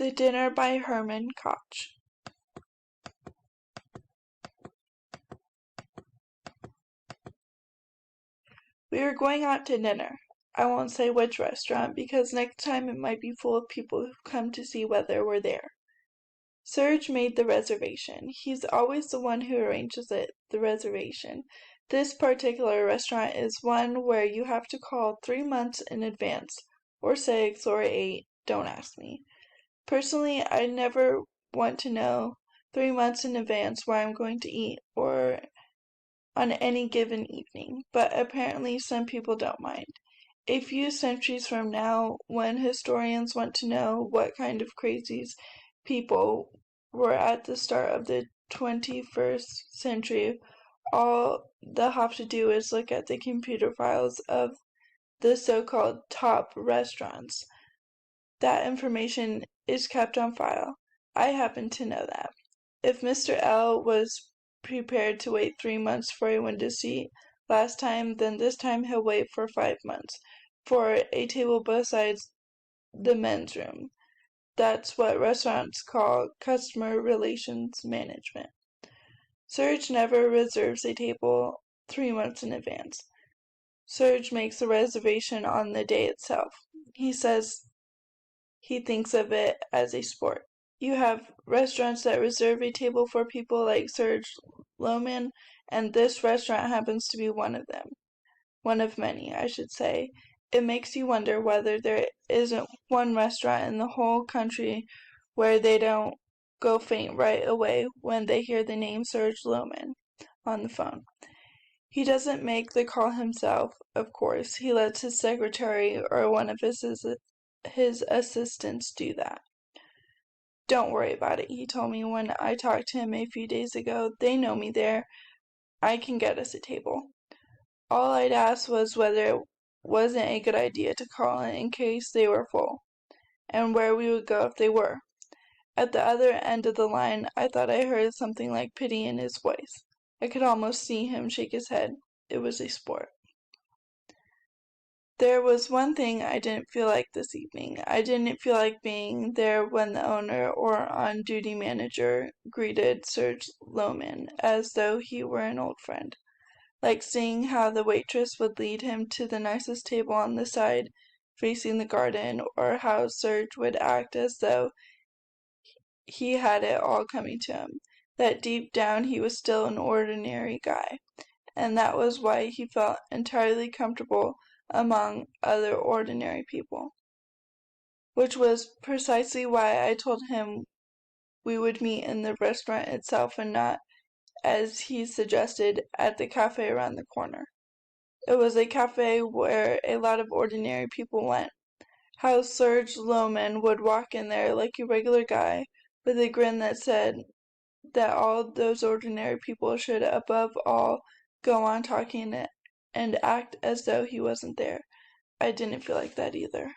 The Dinner by Herman Koch. We are going out to dinner. I won't say which restaurant, because next time it might be full of people who've come to see whether we're there. Serge made the reservation. He's always the one who arranges the reservation. This particular restaurant is one where you have to call 3 months in advance, or 6 or 8, don't ask me. Personally, I never want to know 3 months in advance where I'm going to eat, or on any given evening, but apparently some people don't mind. A few centuries from now, when historians want to know what kind of crazies people were at the start of the 21st century, all they'll have to do is look at the computer files of the so-called top restaurants. That information is kept on file. I happen to know that. If Mr. L was prepared to wait 3 months for a window seat last time, then this time he'll wait for 5 months for a table besides the men's room. That's what restaurants call customer relations management. Serge never reserves a table 3 months in advance. Serge makes the reservation on the day itself. He says he thinks of it as a sport. You have restaurants that reserve a table for people like Serge Lohman, and this restaurant happens to be one of them. One of many, I should say. It makes you wonder whether there isn't one restaurant in the whole country where they don't go faint right away when they hear the name Serge Lohman on the phone. He doesn't make the call himself, of course. He lets his secretary or one of his assistants do that. Don't worry about it, he told me when I talked to him a few days ago. They know me there. I can get us a table. All I'd asked was whether it wasn't a good idea to call in case they were full, and where we would go if they were. At the other end of the line, I thought I heard something like pity in his voice. I could almost see him shake his head. It was a sport. There was one thing I didn't feel like this evening. I didn't feel like being there when the owner or on-duty manager greeted Serge Lohman as though he were an old friend. Like seeing how the waitress would lead him to the nicest table on the side facing the garden, or how Serge would act as though he had it all coming to him, that deep down he was still an ordinary guy, and that was why he felt entirely comfortable among other ordinary people. Which was precisely why I told him we would meet in the restaurant itself and not, as he suggested, at the cafe around the corner. It was a cafe where a lot of ordinary people went. How Serge Lohman would walk in there like a regular guy, with a grin that said that all those ordinary people should above all go on talking and act as though he wasn't there. I didn't feel like that either.